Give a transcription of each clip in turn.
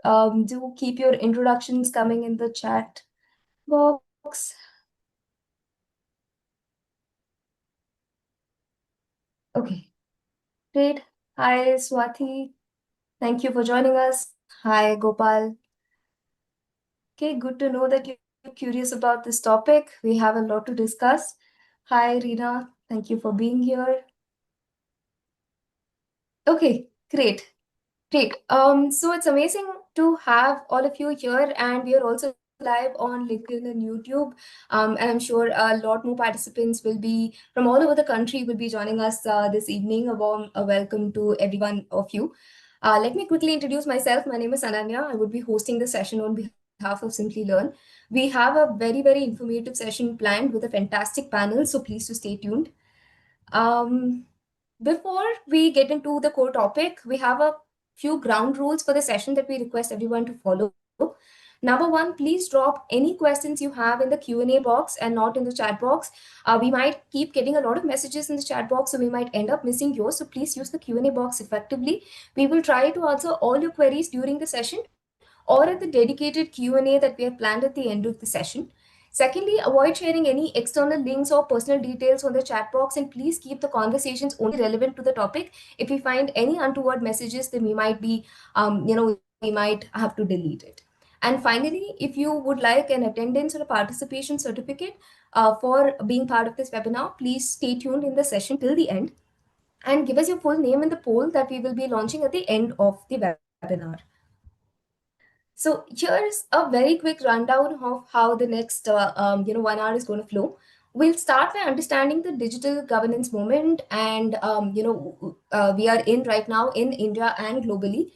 Do keep your introductions coming in the chat box. Okay, great. Hi, Swati. Thank you for joining us. Hi, Gopal. Okay, good to know that you're curious about this topic. We have a lot to discuss. Hi, Rina. Thank you for being here. Okay, great. Great. So it's amazing to have all of you here, and we are also live on LinkedIn and YouTube. And I'm sure a lot more participants will be from all over the country will be joining us this evening. A warm welcome to every one of you. Let me quickly introduce myself. My name is Ananya. I would be hosting the session on behalf of Simplilearn. We have a very, very informative session planned with a fantastic panel, so please to stay tuned. Um, Before we get into the core topic, we have a few ground rules for the session that we request everyone to follow. Number one, please drop any questions you have in the Q&A box and not in the chat box. We might keep getting a lot of messages in the chat box, so we might end up missing yours. So please use the Q&A box effectively. We will try to answer all your queries during the session or at the dedicated Q&A that we have planned at the end of the session. Secondly, avoid sharing any external links or personal details on the chat box, and please keep the conversations only relevant to the topic. If we find any untoward messages, then we might be, we might have to delete it. And finally, if you would like an attendance or a participation certificate for being part of this webinar, please stay tuned in the session till the end and give us your full name in the poll that we will be launching at the end of the webinar. So here's a very quick rundown of how the next 1 hour is going to flow. We'll start by understanding the digital governance movement, and we are in right now in India and globally.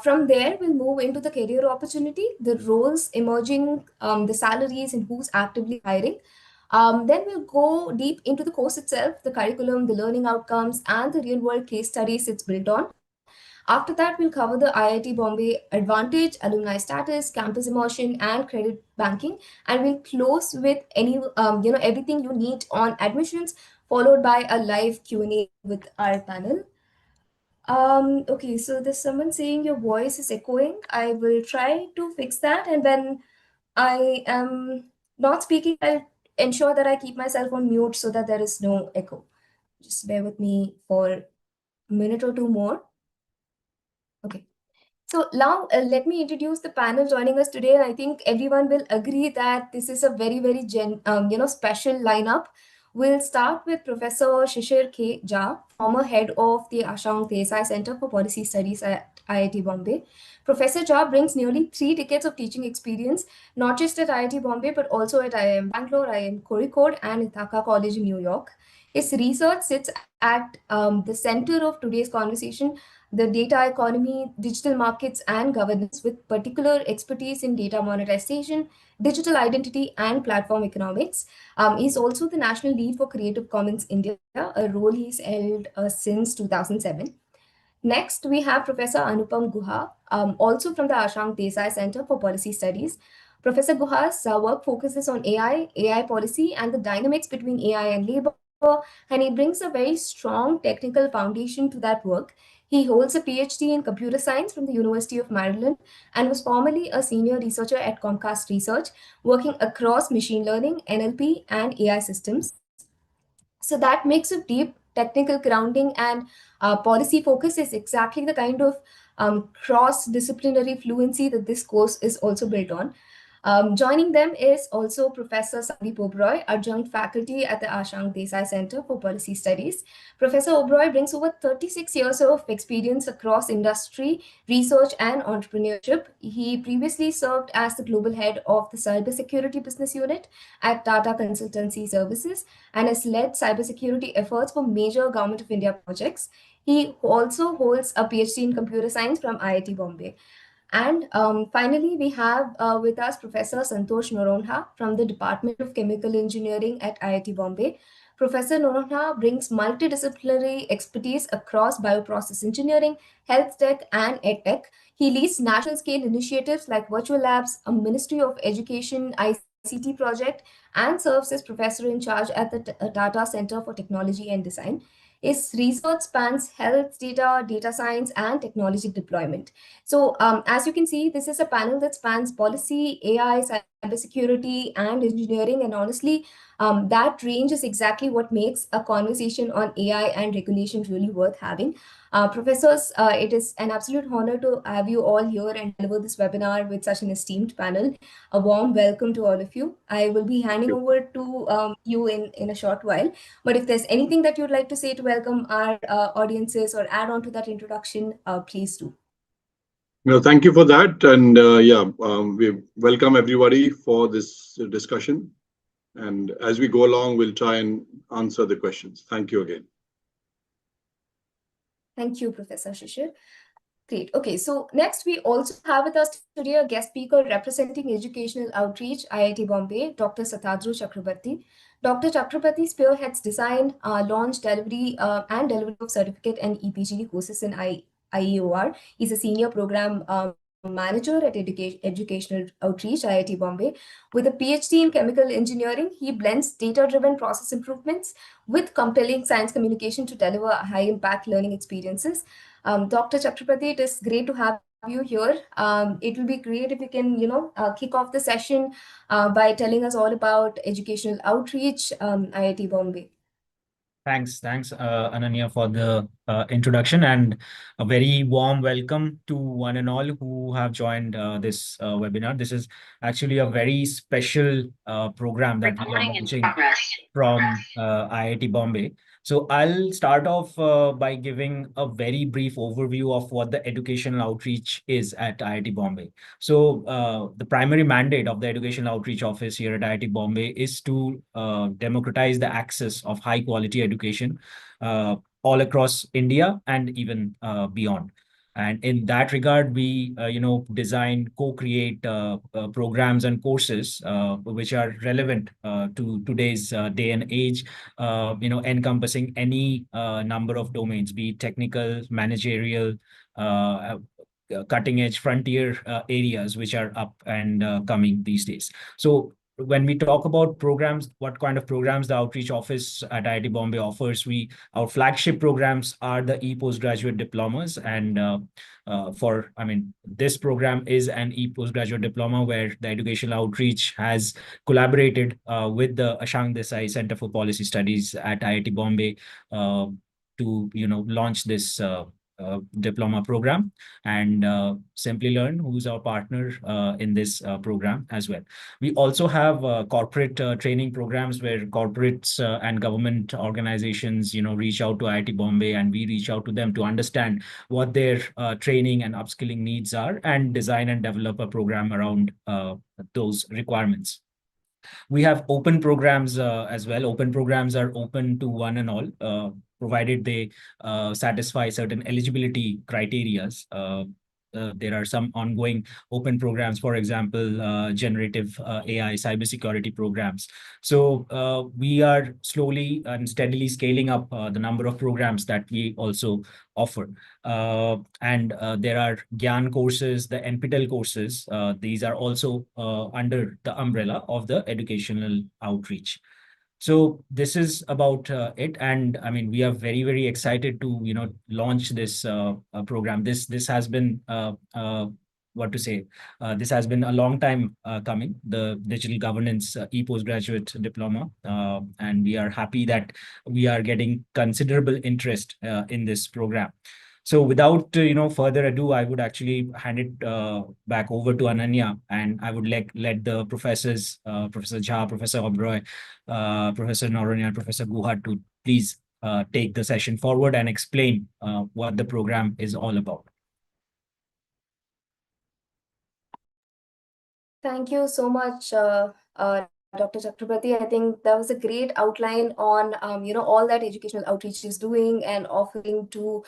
From there, we'll move into the career opportunity, the roles emerging, the salaries, and who's actively hiring. Then we'll go deep into the course itself, the curriculum, the learning outcomes, and the real world case studies it's built on. After that, we'll cover the IIT Bombay advantage, alumni status, campus immersion, and credit banking. And we'll close with everything you need on admissions, followed by a live Q&A with our panel. Okay, so there's someone saying your voice is echoing. I will try to fix that. And when I am not speaking, I'll ensure that I keep myself on mute so that there is no echo. Just bear with me for a minute or two more. Okay. So now let me introduce the panel joining us today. I think everyone will agree that this is a very, very special lineup. We'll start with Professor Shishir K. Jha, former head of the Ashang Desai Center for Policy Studies at IIT Bombay. Professor Jha brings nearly 3 decades of teaching experience, not just at IIT Bombay, but also at IIM Bangalore, IIM Kozhikode, and Ithaca College in New York. His research sits at the center of today's conversation, the data economy, digital markets, and governance, with particular expertise in data monetization, digital identity, and platform economics. He's also the national lead for Creative Commons India, a role he's held since 2007. Next, we have Professor Anupam Guha, also from the Ashang Desai Center for Policy Studies. Professor Guha's work focuses on AI policy, and the dynamics between AI and labor, and he brings a very strong technical foundation to that work. He holds a PhD in computer science from the University of Maryland and was formerly a senior researcher at Comcast Research, working across machine learning, NLP, and AI systems. So that makes of deep technical grounding and policy focus is exactly the kind of cross-disciplinary fluency that this course is also built on. Joining them is also Professor Sandeep Oberoi, adjunct faculty at the Ashang Desai Center for Policy Studies. Professor Oberoi brings over 36 years of experience across industry, research, and entrepreneurship. He previously served as the global head of the cybersecurity business unit at Tata Consultancy Services and has led cybersecurity efforts for major Government of India projects. He also holds a PhD in computer science from IIT Bombay. And finally, we have with us Professor Santosh Noronha from the Department of Chemical Engineering at IIT Bombay. Professor Noronha brings multidisciplinary expertise across bioprocess engineering, health tech, and edtech. He leads national scale initiatives like virtual labs, a Ministry of Education ICT project, and serves as professor in charge at the Tata Center for Technology and Design. His research spans health data, data science, and technology deployment. So, as you can see, this is a panel that spans policy, AI, cybersecurity, and engineering. And honestly, that range is exactly what makes a conversation on AI and regulation really worth having. Professors, it is an absolute honor to have you all here and deliver this webinar with such an esteemed panel. A warm welcome to all of you. I will be handing over to you in a short while. But if there's anything that you'd like to say to welcome our audiences or add on to that introduction, please do. No, thank you for that. And we welcome everybody for this discussion. And as we go along, we'll try and answer the questions. Thank you again. Thank you, Professor Shishir. Great. Okay, so next we also have with us today a guest speaker representing educational outreach, IIT Bombay, Dr. Satadru Chakrabarti. Dr. Chakrabarti spearheads design, launch, delivery, and delivery of certificate and EPG courses in IEOR. He's a senior program manager at Educational Outreach, IIT Bombay. With a PhD in chemical engineering, he blends data-driven process improvements with compelling science communication to deliver high-impact learning experiences. Dr. Chakrabarti, it is great to have you here. It will be great if you can, kick off the session by telling us all about educational outreach, IIT Bombay. Thanks, Ananya, for the introduction, and a very warm welcome to one and all who have joined this webinar. This is actually a very special program that we are launching from IIT Bombay. So I'll start off by giving a very brief overview of what the educational outreach is at IIT Bombay. So the primary mandate of the Educational Outreach Office here at IIT Bombay is to democratize the access of high quality education all across India and even beyond. And in that regard, we, design, co-create programs and courses which are relevant to today's day and age, encompassing any number of domains, be it technical, managerial, cutting edge frontier areas which are up and coming these days. So when we talk about programs, what kind of programs the outreach office at IIT Bombay offers, our flagship programs are the postgraduate diplomas. And this program is an postgraduate diploma where the educational outreach has collaborated with the Ashank Desai Center for Policy Studies at IIT Bombay to, launch this diploma program, and Simplilearn, who's our partner in this program as well. We also have corporate training programs where corporates and government organizations, reach out to IIT Bombay, and we reach out to them to understand what their training and upskilling needs are, and design and develop a program around those requirements. We have open programs as well. Open programs are open to one and all, provided they satisfy certain eligibility criterias. There are some ongoing open programs, for example, generative AI, cybersecurity programs. So we are slowly and steadily scaling up the number of programs that we also offer. And there are GYAN courses, the NPTEL courses. These are also under the umbrella of the educational outreach. So this is about it, and I mean, we are very, very excited to launch this program. This has been this has been a long time coming, the digital governance postgraduate diploma, and we are happy that we are getting considerable interest in this program. So without further ado, I would actually hand it back over to Ananya, and I would let the professors, Professor Jha, Professor Oberoi, Professor Noronha, and Professor Guha, to please take the session forward and explain what the program is all about. Thank you so much, Dr. Chakrabarti. I think that was a great outline on all that educational outreach is doing and offering to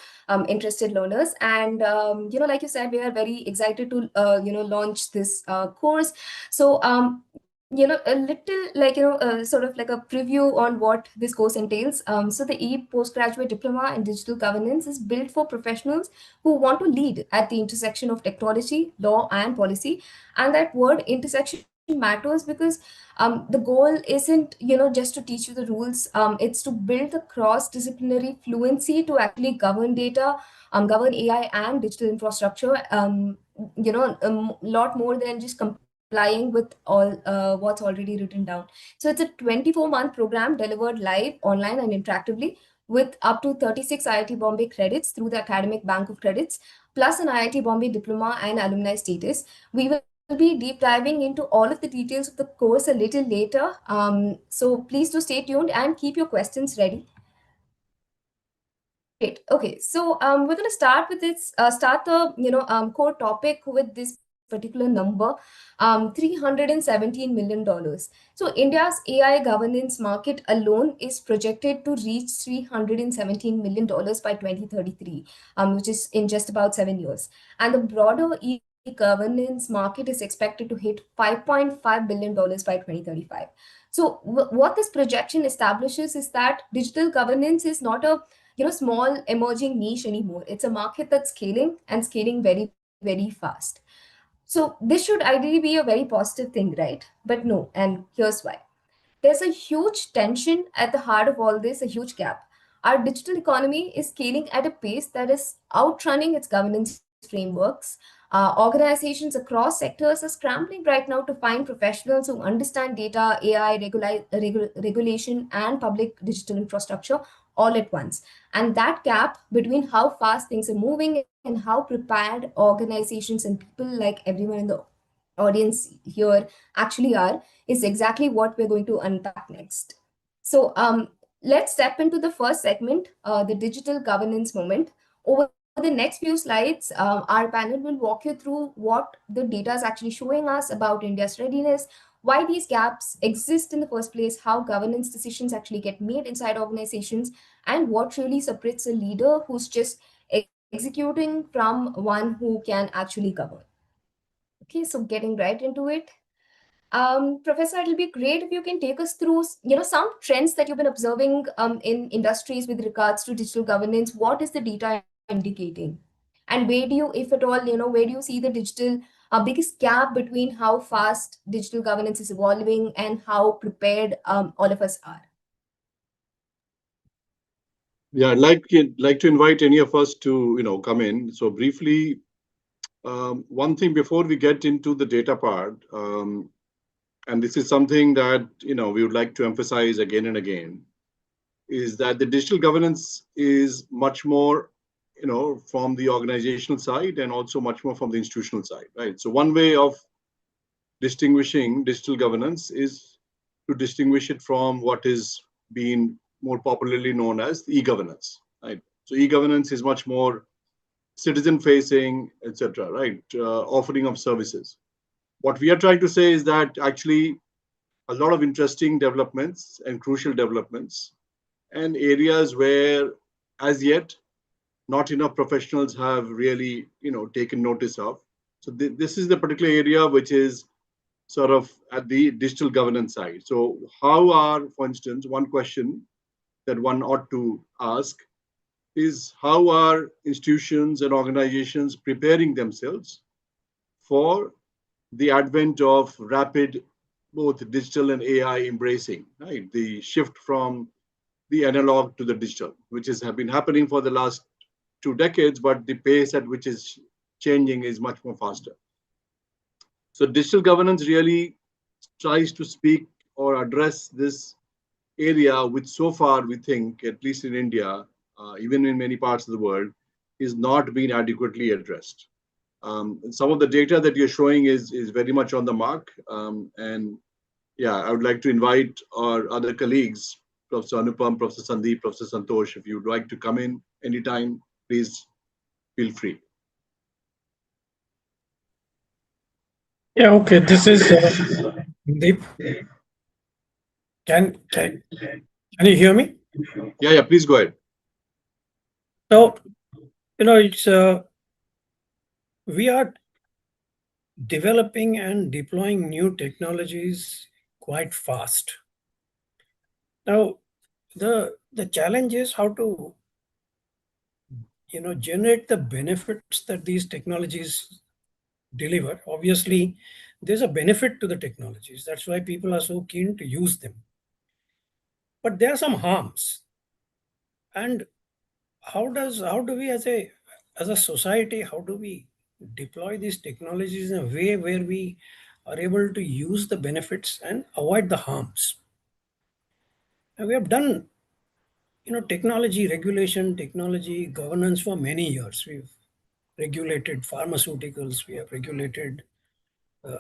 interested learners. And like you said, we are very excited to launch this course. So a little sort of like a preview on what this course entails. So the postgraduate diploma in digital governance is built for professionals who want to lead at the intersection of technology, law, and policy. And that word intersection matters because the goal isn't, just to teach you the rules. It's to build the cross-disciplinary fluency to actually govern data, govern AI and digital infrastructure. Lot more than just complying with all what's already written down. So it's a 24-month program delivered live, online, and interactively with up to 36 IIT Bombay credits through the Academic Bank of Credits, plus an IIT Bombay diploma and alumni status. We will be deep diving into all of the details of the course a little later. So please do stay tuned and keep your questions ready. Great. Okay. So we're going to start with this. Start the core topic with this particular number, $317 million. So India's AI governance market alone is projected to reach $317 million by 2033, which is in just about 7 years. And the broader e-governance market is expected to hit $5.5 billion by 2035. So what this projection establishes is that digital governance is not a small emerging niche anymore. It's a market that's scaling and scaling very, very fast. So this should ideally be a very positive thing, right? But no, and here's why. There's a huge tension at the heart of all this, a huge gap. Our digital economy is scaling at a pace that is outrunning its governance frameworks. Organizations across sectors are scrambling right now to find professionals who understand data, AI, regulation, and public digital infrastructure all at once. And that gap between how fast things are moving and how prepared organizations and people like everyone in the audience here actually are is exactly what we're going to unpack next. So let's step into the first segment, the digital governance moment. Over the next few slides, our panel will walk you through what the data is actually showing us about India's readiness, why these gaps exist in the first place, how governance decisions actually get made inside organizations, and what really separates a leader who's just executing from one who can actually govern. Okay, so getting right into it. Professor, it'll be great if you can take us through, some trends that you've been observing in industries with regards to digital governance. What is the data indicating? And where do you, if at all, where do you see the digital biggest gap between how fast digital governance is evolving and how prepared all of us are? Yeah, I'd like to invite any of us to come in. So briefly, one thing before we get into the data part, and this is something that we would like to emphasize again and again, is that the digital governance is much more from the organizational side and also much more from the institutional side, right? So one way of distinguishing digital governance is to distinguish it from what is being more popularly known as e-governance, right? So e-governance is much more citizen facing, etc., right? Offering of services. What we are trying to say is that actually a lot of interesting developments and crucial developments and areas where as yet not enough professionals have really taken notice of. So this is the particular area which is sort of at the digital governance side. So how are, for instance, one question that one ought to ask is how are institutions and organizations preparing themselves for the advent of rapid both digital and AI embracing, right? The shift from the analog to the digital, which has been happening for the last 2 decades, but the pace at which is changing is much more faster. So digital governance really tries to speak or address this area, which so far we think, at least in India, even in many parts of the world, is not being adequately addressed. Some of the data that you're showing is very much on the mark. And yeah, I would like to invite our other colleagues, Professor Anupam, Professor Sandeep, Professor Santosh, if you'd like to come in anytime, please feel free. Yeah, okay. This is Deep. Can you hear me? Yeah, please go ahead. So, it's we are developing and deploying new technologies quite fast. Now, the challenge is how to generate the benefits that these technologies deliver. Obviously, there's a benefit to the technologies. That's why people are so keen to use them. But there are some harms. And how do we as a society, how do we deploy these technologies in a way where we are able to use the benefits and avoid the harms? And we have done, technology regulation, technology governance for many years. We've regulated pharmaceuticals, we have regulated uh,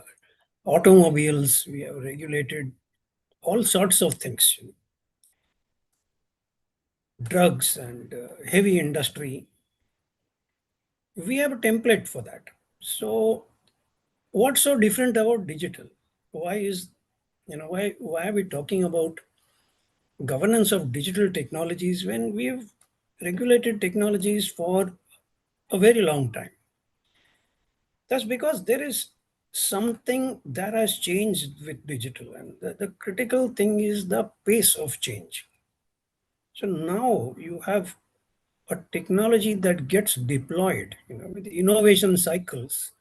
automobiles, we have regulated all sorts of things, drugs and heavy industry. We have a template for that. So what's so different about digital? Why is, why are we talking about governance of digital technologies when we've regulated technologies for a very long time? That's because there is something that has changed with digital, and the critical thing is the pace of change. So now you have a technology that gets deployed, with innovation cycles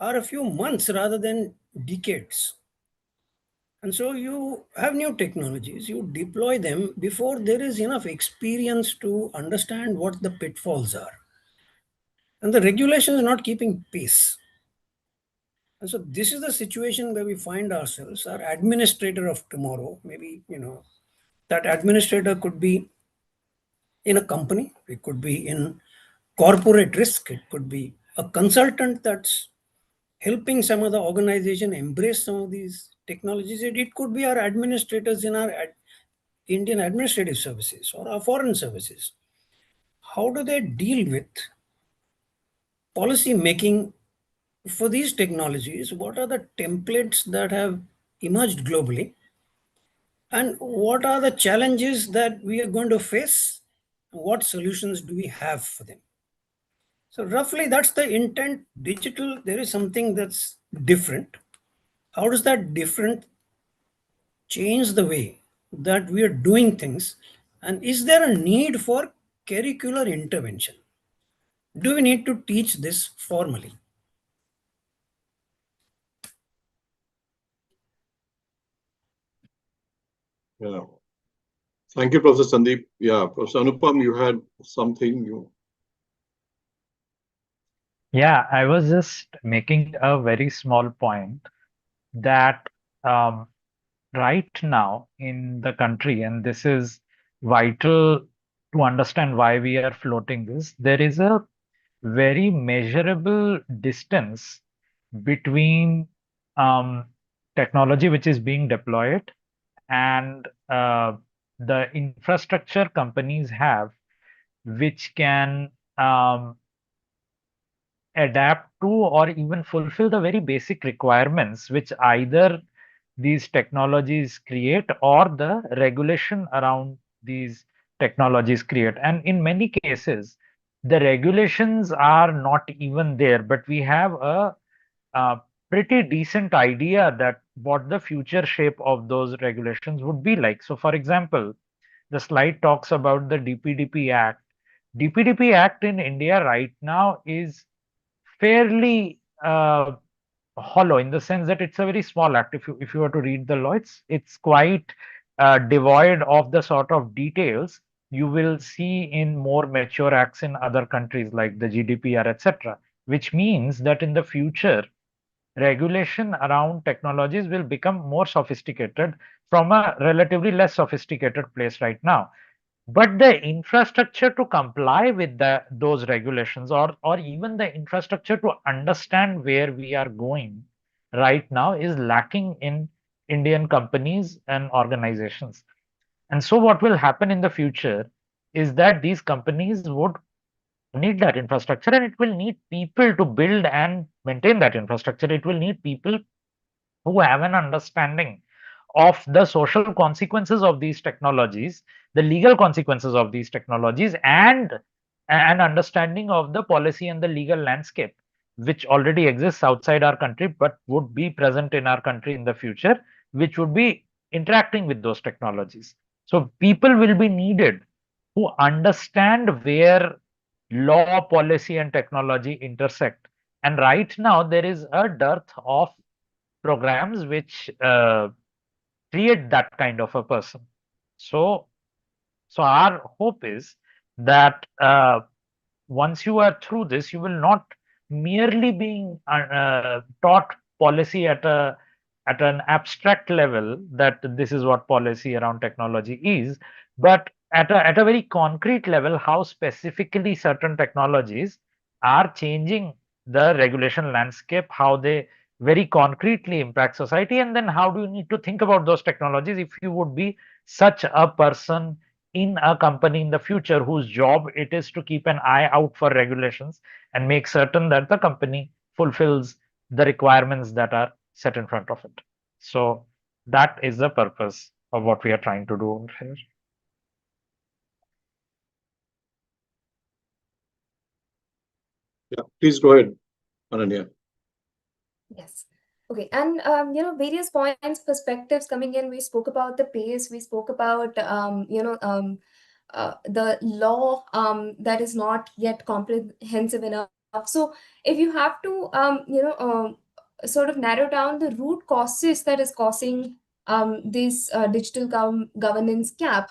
are a few months rather than decades. And so you have new technologies, you deploy them before there is enough experience to understand what the pitfalls are. And the regulation is not keeping pace. And so this is the situation where we find ourselves. Our administrator of tomorrow, maybe, that administrator could be in a company, it could be in corporate risk, it could be a consultant that's helping some other organization embrace some of these technologies. It could be our administrators in our Indian administrative services or our foreign services. How do they deal with policy making for these technologies? What are the templates that have emerged globally? And what are the challenges that we are going to face? What solutions do we have for them? So roughly that's the intent. Digital, there is something that's different. How does that different change the way that we are doing things? And is there a need for curricular intervention? Do we need to teach this formally? Yeah. Thank you, Professor Sandeep. Yeah, Professor Anupam, you had something you. Yeah, I was just making a very small point that um, right now in the country, and this is vital to understand why we are floating this, there is a very measurable distance between um, technology which is being deployed and the infrastructure companies have, which can adapt to or even fulfill the very basic requirements which either these technologies create or the regulation around these technologies create. And in many cases, the regulations are not even there, but we have a pretty decent idea that what the future shape of those regulations would be like. So, for example, the slide talks about the DPDP Act. DPDP Act in India right now is fairly hollow in the sense that it's a very small act. If you were to read the law, it's quite devoid of the sort of details you will see in more mature acts in other countries like the GDPR, etc. Which means that in the future, regulation around technologies will become more sophisticated from a relatively less sophisticated place right now. But the infrastructure to comply with those regulations, or even the infrastructure to understand where we are going right now, is lacking in Indian companies and organizations. And so what will happen in the future is that these companies would need that infrastructure, and it will need people to build and maintain that infrastructure. It will need people who have an understanding of the social consequences of these technologies, the legal consequences of these technologies, and an understanding of the policy and the legal landscape, which already exists outside our country but would be present in our country in the future, which would be interacting with those technologies. So people will be needed who understand where law, policy, and technology intersect. And right now, there is a dearth of programs which create that kind of a person. So, so our hope is that once you are through this, you will not merely being taught policy at an abstract level that this is what policy around technology is, but at a very concrete level, how specifically certain technologies are changing the regulation landscape, how they very concretely impact society, and then how do you need to think about those technologies if you would be such a person in a company in the future whose job it is to keep an eye out for regulations and make certain that the company fulfills the requirements that are set in front of it. So that is the purpose of what we are trying to do here. Yeah, please go ahead, Ananya. Yes. Okay. And various points, perspectives coming in. We spoke about the pace. We spoke about the law that is not yet comprehensive enough. So if you have to sort of narrow down the root causes that is causing this digital governance gap,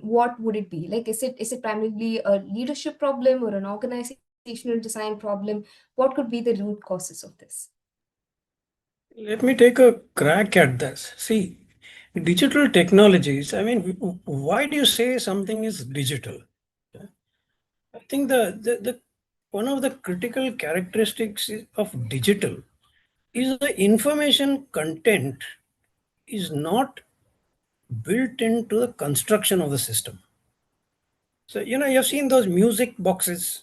what would it be? Like, is it primarily a leadership problem or an organizational design problem? What could be the root causes of this? Let me take a crack at this. See, digital technologies, I mean, why do you say something is digital? I think the one of the critical characteristics of digital is the information content is not built into the construction of the system. So, you've seen those music boxes,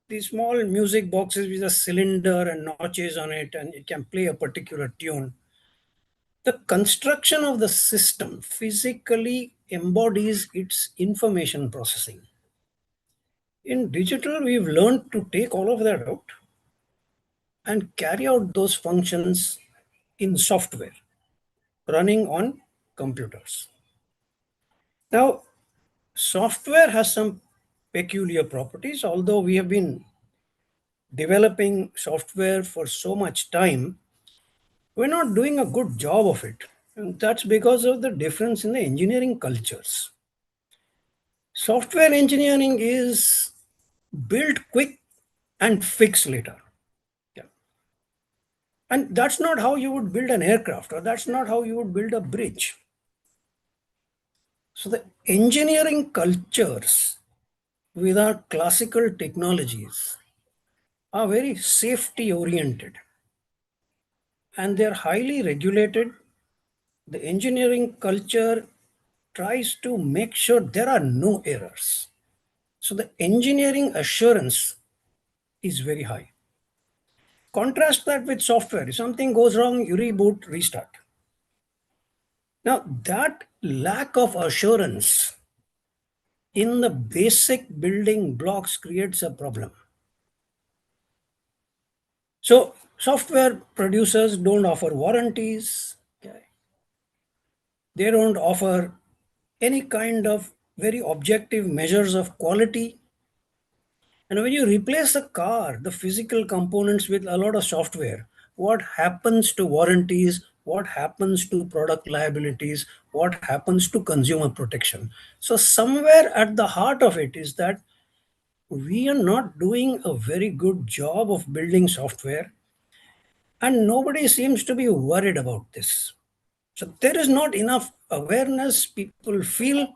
these small music boxes with a cylinder and notches on it, and it can play a particular tune. The construction of the system physically embodies its information processing. In digital, we've learned to take all of that out and carry out those functions in software running on computers. Now, software has some peculiar properties, although we have been developing software for so much time, we're not doing a good job of it. And that's because of the difference in the engineering cultures. Software engineering is build quick and fix later. Yeah. And that's not how you would build an aircraft, or that's not how you would build a bridge. So the engineering cultures with our classical technologies are very safety oriented, and they're highly regulated. The engineering culture tries to make sure there are no errors. So the engineering assurance is very high. Contrast that with software. If something goes wrong, you reboot, restart. Now, that lack of assurance in the basic building blocks creates a problem. So, software producers don't offer warranties. Okay. They don't offer any kind of very objective measures of quality. And when you replace a car, the physical components with a lot of software, what happens to warranties? What happens to product liabilities? What happens to consumer protection? So, somewhere at the heart of it is that we are not doing a very good job of building software, and nobody seems to be worried about this. So, there is not enough awareness. People feel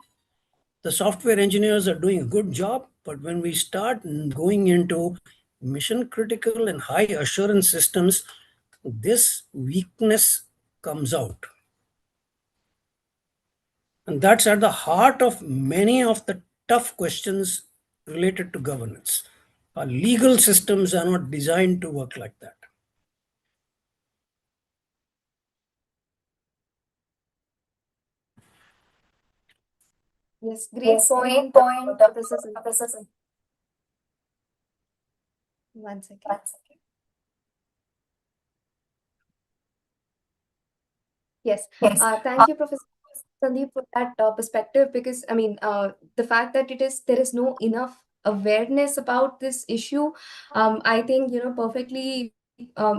the software engineers are doing a good job, but when we start going into mission critical and high assurance systems, this weakness comes out. And that's at the heart of many of the tough questions related to governance. Our legal systems are not designed to work like that. Yes, great point, Professor. One second. Yes. Thank you, Professor Sandeep, for that perspective, because I mean, the fact that there is no enough awareness about this issue, I think perfectly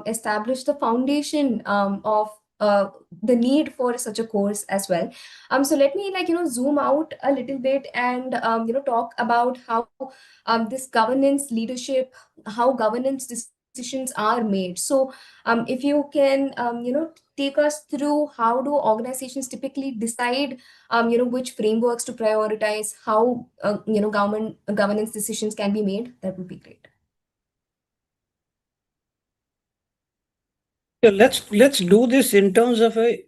establish the foundation of the need for such a course as well. So let me zoom out a little bit and talk about how this governance leadership, how governance decisions are made. So if you can take us through how do organizations typically decide which frameworks to prioritize, how government governance decisions can be made, that would be great. So let's do this in terms of a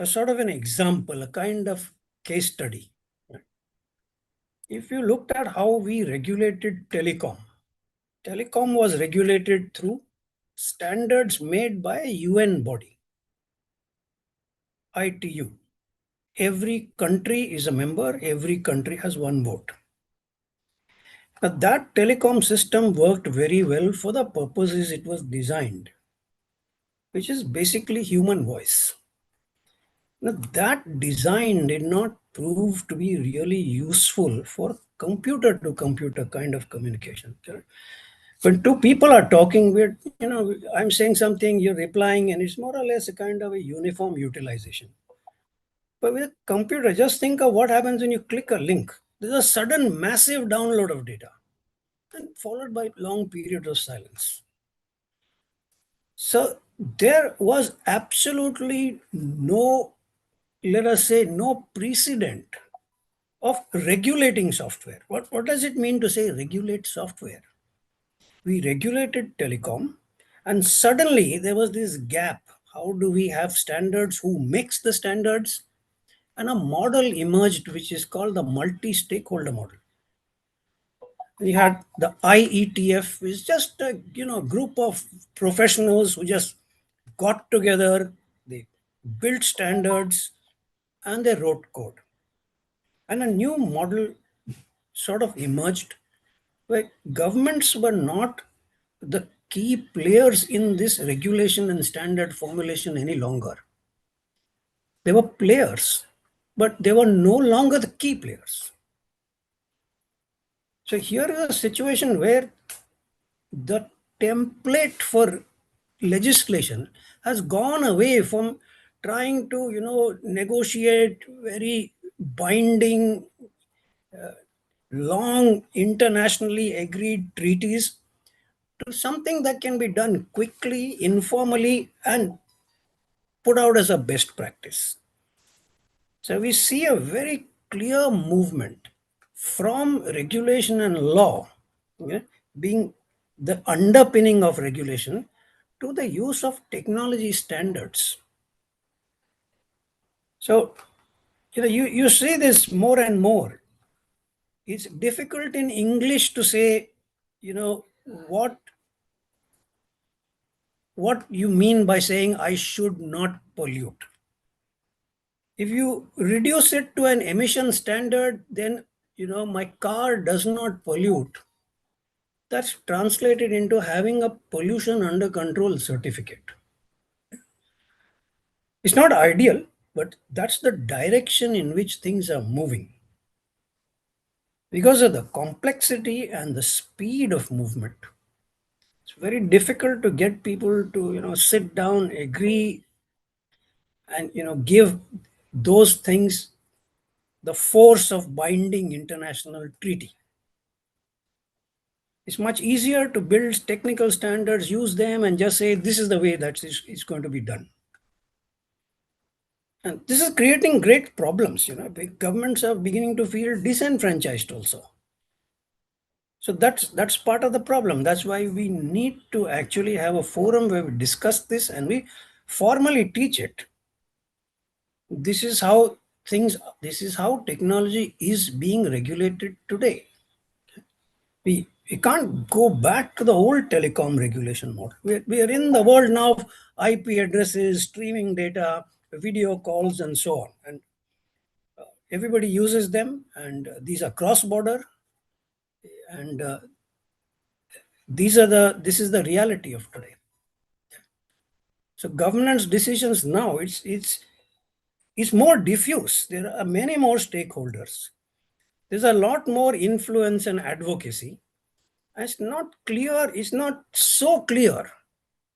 sort of an example, a kind of case study. If you looked at how we regulated telecom was regulated through standards made by a UN body, ITU. Every country is a member, every country has one vote. Now, that telecom system worked very well for the purposes it was designed, which is basically human voice. Now, that design did not prove to be really useful for computer to computer kind of communication. When two people are talking, I'm saying something, you're replying, and it's more or less a kind of a uniform utilization. But with a computer, just think of what happens when you click a link. There's a sudden massive download of data, and followed by long periods of silence. So there was absolutely no, let us say, no precedent of regulating software. What does it mean to say regulate software? We regulated telecom, and suddenly there was this gap. How do we have standards? Who makes the standards? And a model emerged which is called the multi-stakeholder model. We had the IETF, which is just a group of professionals who just got together, they built standards, and they wrote code. And a new model sort of emerged where governments were not the key players in this regulation and standard formulation any longer. They were players, but they were no longer the key players. So here is a situation where the template for legislation has gone away from trying to negotiate very binding long internationally agreed treaties to something that can be done quickly, informally, and put out as a best practice. So we see a very clear movement from regulation and law, being the underpinning of regulation, to the use of technology standards. So you see this more and more. It's difficult in English to say what you mean by saying I should not pollute. If you reduce it to an emission standard, then my car does not pollute. That's translated into having a pollution under control certificate. It's not ideal, but that's the direction in which things are moving. Because of the complexity and the speed of movement, it's very difficult to get people to sit down, agree, and give those things the force of binding international treaty. It's much easier to build technical standards, use them, and just say this is the way that it's going to be done. And this is creating great problems. Big governments are beginning to feel disenfranchised also. So that's part of the problem. That's why we need to actually have a forum where we discuss this and we formally teach it. This is how technology is being regulated today. We can't go back to the old telecom regulation model. We are in the world now of IP addresses, streaming data, video calls, and so on. And everybody uses them, and these are cross-border. And this is the reality of today. So governance decisions now, it's more diffuse. There are many more stakeholders. There's a lot more influence and advocacy. It's not clear. It's not so clear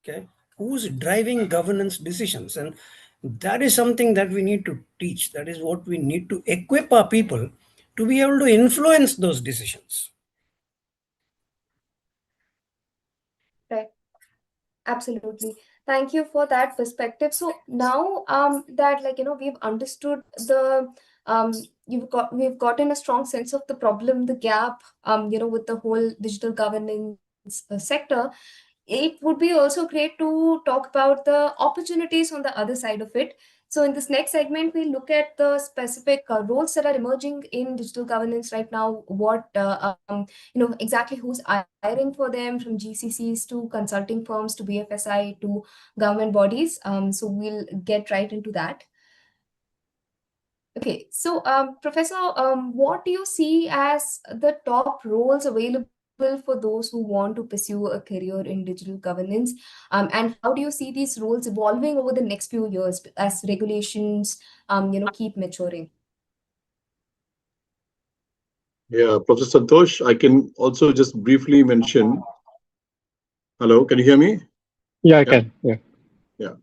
Okay, who's driving governance decisions? And that is something that we need to teach. That is what we need to equip our people to be able to influence those decisions. Right. Absolutely. Thank you for that perspective. So now that, like, we've understood the we've gotten a strong sense of the problem, the gap, with the whole digital governance sector, it would be also great to talk about the opportunities on the other side of it. So in this next segment, we look at the specific roles that are emerging in digital governance right now. What exactly who's hiring for them, from GCCs to consulting firms to BFSI to government bodies. So we'll get right into that. Okay, so Professor, what do you see as the top roles available for those who want to pursue a career in digital governance? And how do you see these roles evolving over the next few years as regulations, keep maturing? Yeah, Professor Santosh, I can also just briefly mention. Hello, can you hear me? Yeah, I Yeah, can. Yeah. yeah.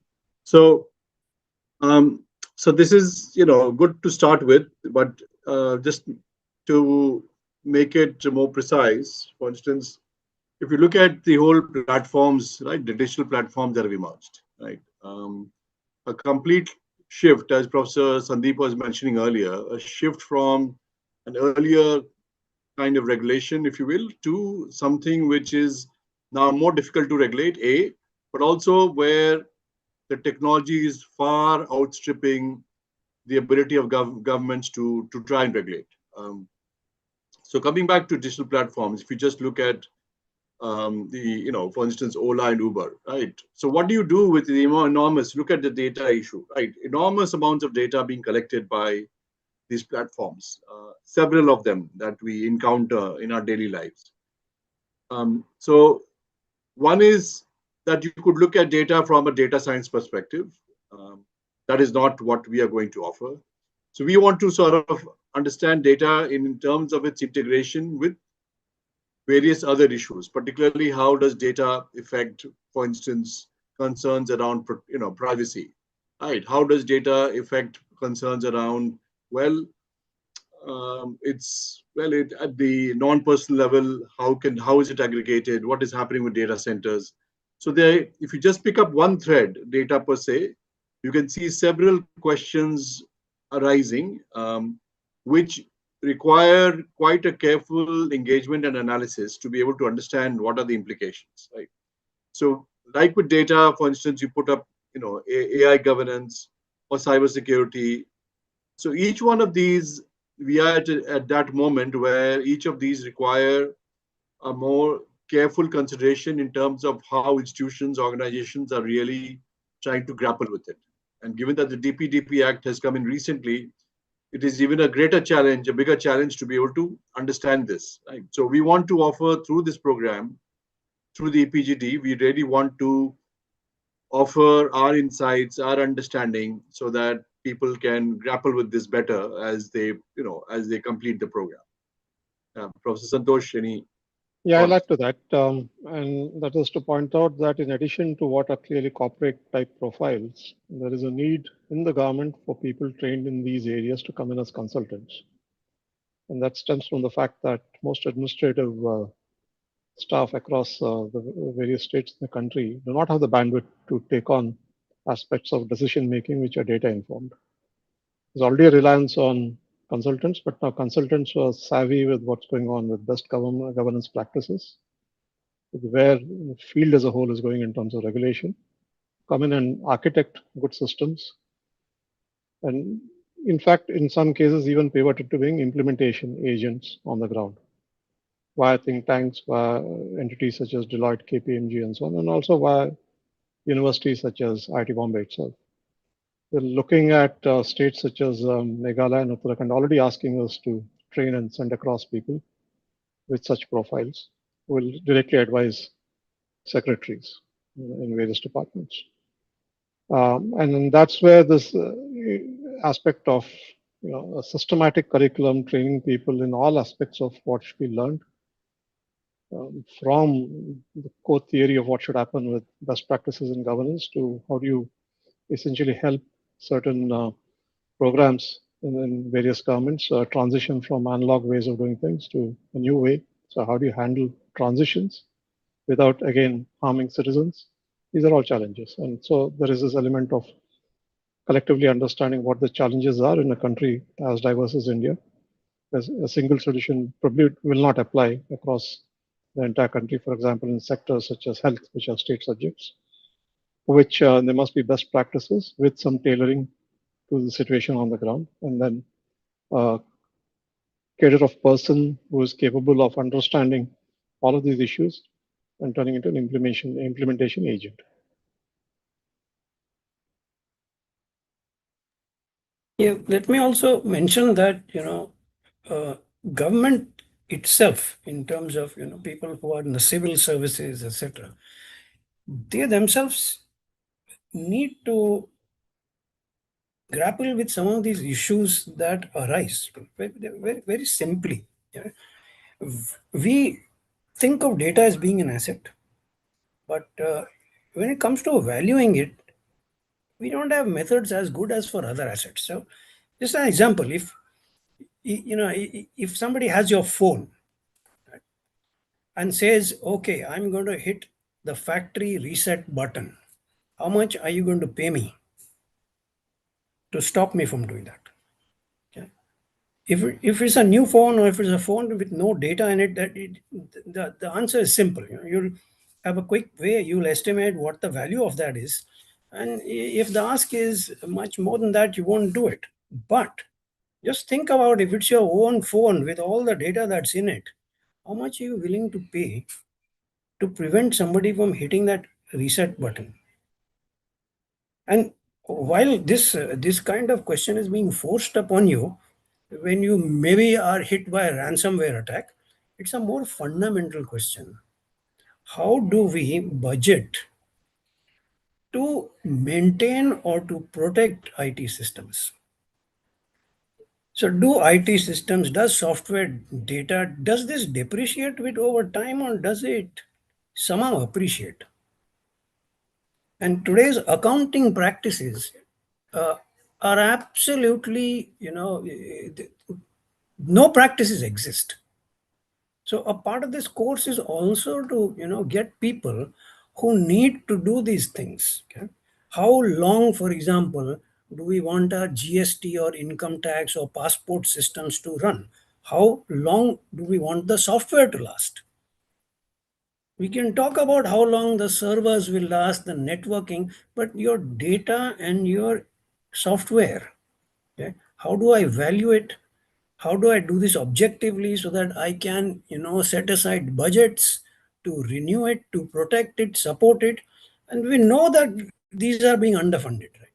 So, um, so this is good to start with, but just to make it more precise, for instance, if you look at the whole platforms, right, the digital platforms that have emerged, right, a complete shift, as Professor Sandeep was mentioning earlier, a shift from an earlier kind of regulation, if you will, to something which is now more difficult to regulate, but also where the technology is far outstripping the ability of governments to try and regulate. So coming back to digital platforms, if you just look at for instance, Ola and Uber, right? So what do you do with the enormous, look at the data issue, right? Enormous amounts of data being collected by these platforms, several of them that we encounter in our daily lives. So one is that you could look at data from a data science perspective. Um, that is not what we are going to offer. So we want to sort of understand data in terms of its integration with various other issues, particularly how does data affect, for instance, concerns around privacy, right? How does data affect concerns around, well, at the non-personal level, how is it aggregated? What is happening with data centers? So there, if you just pick up one thread, data per se, you can see several questions arising, which require quite a careful engagement and analysis to be able to understand what are the implications, right? So, like with data, for instance, you put up, AI governance or cybersecurity. So each one of these, we are at that moment where each of these require a more careful consideration in terms of how institutions, organizations are really trying to grapple with it. And given that the DPDP Act has come in recently, it is even a greater challenge, a bigger challenge to be able to understand this. Right? So we want to offer through this program, through the EPGD, we really want to offer our insights, our understanding, so that people can grapple with this better as they complete the program. Professor Santosh, any Yeah, I'll thoughts? add to that. And that is to point out that in addition to what are clearly corporate type profiles, there is a need in the government for people trained in these areas to come in as consultants. And that stems from the fact that most administrative staff across the various states in the country do not have the bandwidth to take on aspects of decision making which are data informed. There's already a reliance on consultants, but now consultants who are savvy with what's going on with best governance practices, with where the field as a whole is going in terms of regulation, come in and architect good systems. And in fact, in some cases, even pivoted to being implementation agents on the ground via think tanks, via entities such as Deloitte, KPMG, and so on, and also via universities such as IIT Bombay itself. We're looking at states such as Meghalaya and Uttarakhand already asking us to train and send across people with such profiles who will directly advise secretaries in various departments. And then that's where this aspect of a systematic curriculum training people in all aspects of what should be learned from the core theory of what should happen with best practices in governance to how do you essentially help certain programs in various governments transition from analog ways of doing things to a new way. So how do you handle transitions without, again, harming citizens? These are all challenges. And so there is this element of collectively understanding what the challenges are in a country as diverse as India. As a single solution probably will not apply across the entire country. For example, in sectors such as health, which are state subjects, which there must be best practices with some tailoring to the situation on the ground, and then cadre of person who is capable of understanding all of these issues and turning into an implementation agent. Yeah, let me also mention that, government itself, in terms of, people who are in the civil services, etc., they themselves need to grapple with some of these issues that arise very, very, very simply. Yeah? We think of data as being an asset, but when it comes to valuing it, we don't have methods as good as for other assets. So, just an example: if somebody has your phone and says, "Okay, I'm going to hit the factory reset button," how much are you going to pay me to stop me from doing that? Okay. If it's a new phone or if it's a phone with no data in it, the answer is simple. You'll have a quick way. You'll estimate what the value of that is, and if the ask is much more than that, you won't do it. But just think about, if it's your own phone with all the data that's in it, how much are you willing to pay to prevent somebody from hitting that reset button? And while this kind of question is being forced upon you when you maybe are hit by a ransomware attack, it's a more fundamental question. How do we budget to maintain or to protect IT systems? So do IT systems, does software data, does this depreciate with over time, or does it somehow appreciate? And today's accounting practices uh, are absolutely, no practices exist. So a part of this course is also to, get people who need to do these things. Okay? How long, for example, do we want our GST or income tax or passport systems to run? How long do we want the software to last? We can talk about how long the servers will last, the networking, but your data and your software, okay, how do I value it? How do I do this objectively so that I can, set aside budgets to renew it, to protect it, support it? And we know that these are being underfunded, right?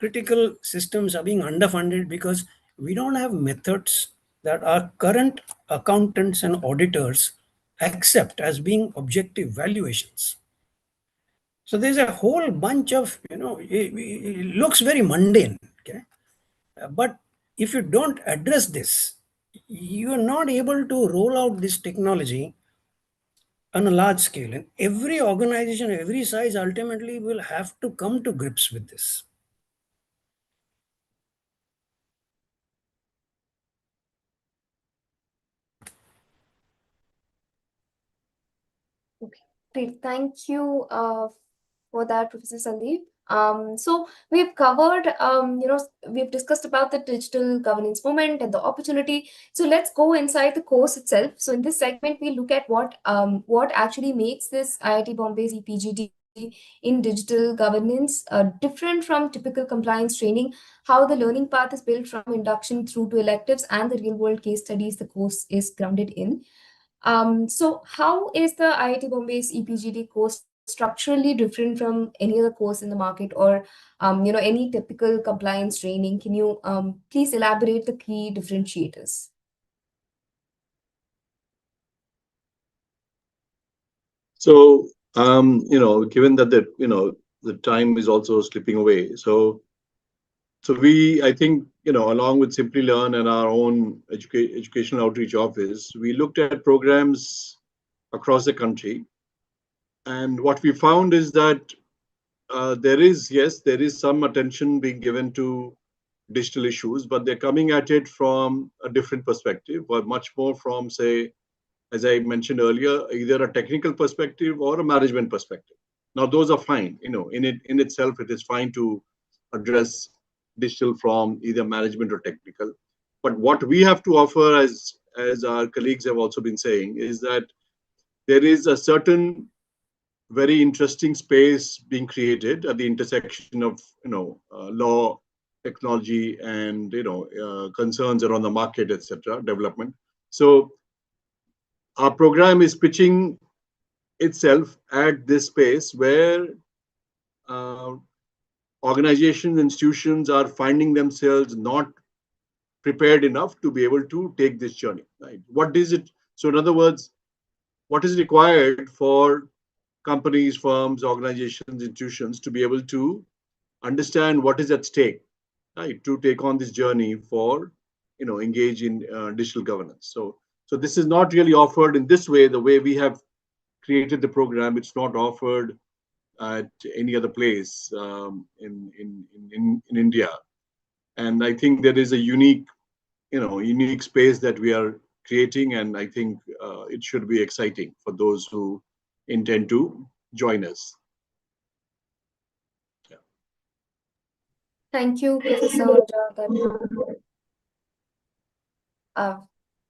Critical systems are being underfunded because we don't have methods that our current accountants and auditors accept as being objective valuations. So there's a whole bunch of, it looks very mundane, okay? But if you don't address this, you are not able to roll out this technology on a large scale. And every organization, every size ultimately will have to come to grips with this. Okay, great. Thank you for that, Professor Sandeep. So we've covered, we've discussed about the digital governance movement and the opportunity. So let's go inside the course itself. So in this segment, we look at what actually makes this IIT Bombay's EPGD in digital governance different from typical compliance training, how the learning path is built from induction through to electives, and the real world case studies the course is grounded in. So how is the IIT Bombay's EPGD course structurally different from any other course in the market, or any typical compliance training? Can you please elaborate the key differentiators? So, given that the time is also slipping away, so I think, along with Simplilearn and our own educational outreach office, we looked at programs across the country. And what we found is that there is some attention being given to digital issues, but they're coming at it from a different perspective, or much more from, say, as I mentioned earlier, either a technical perspective or a management perspective. Now, those are fine. In itself, it is fine to address digital from either management or technical. But what we have to offer, as our colleagues have also been saying, is that there is a certain very interesting space being created at the intersection of law, technology, and concerns around the market, etc., development. So our program is pitching itself at this space where uh, organizations, institutions are finding themselves not prepared enough to be able to take this journey. Right? What is it? So, in other words, what is required for companies, firms, organizations, institutions to be able to understand what is at stake, right, to take on this journey for engage in digital governance. So this is not really offered in this way, the way we have created the program. It's not offered at any other place in India. And I think there is a unique space that we are creating, and I think it should be exciting for those who intend to join us. Yeah. Thank you, Professor, uh,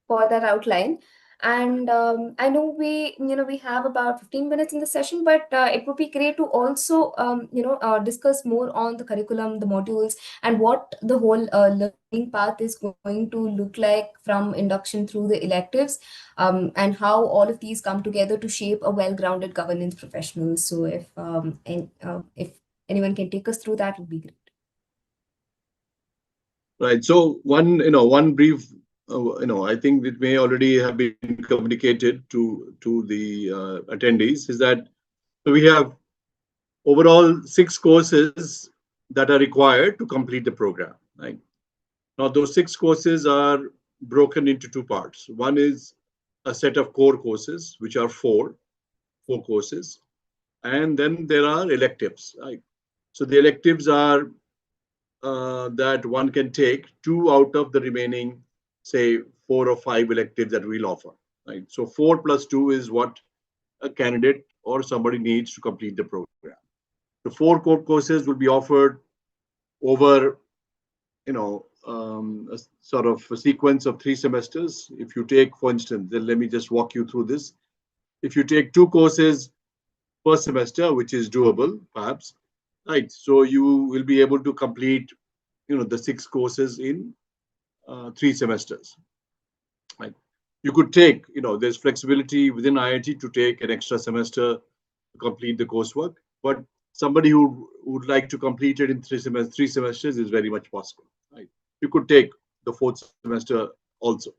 for that outline. And I know we have about 15 minutes in the session, but it would be great to also discuss more on the curriculum, the modules, and what the whole learning path is going to look like from induction through the electives, and how all of these come together to shape a well-grounded governance professional. So if anyone can take us through that, would be great. Right. So one brief, I think it may already have been communicated to the attendees, is that we have overall 6 courses that are required to complete the program. Right. Now, those 6 courses are broken into 2 parts. One is a set of core courses, which are four courses, and then there are electives. Right. So the electives are that one can take 2 out of the remaining, say, 4 or 5 electives that we'll offer. Right. So 4 plus 2 is what a candidate or somebody needs to complete the program. The 4 core courses will be offered over, a sort of a sequence of 3 semesters. If you take, for instance, then let me just walk you through this. If you take 2 courses per semester, which is doable, perhaps, right? So you will be able to complete, the 6 courses in 3 semesters. Right? You could take, there's flexibility within IIT to take an extra semester to complete the coursework, but somebody who would like to complete it in 3 semesters is very much possible. Right? You could take the 4th semester also.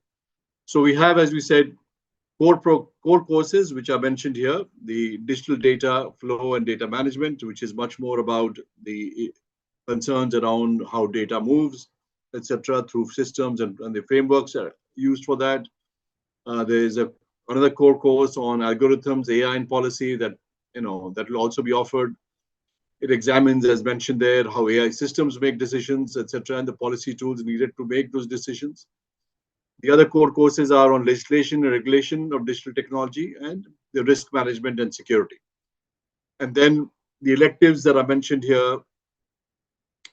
So we have, as we said, core courses, which are mentioned here, the digital data flow and data management, which is much more about the concerns around how data moves, etc., through systems and the frameworks are used for that. There is another core course on algorithms, AI, and policy that that will also be offered. It examines, as mentioned there, how AI systems make decisions, etc., and the policy tools needed to make those decisions. The other core courses are on legislation and regulation of digital technology and the risk management and security. And then the electives that are mentioned here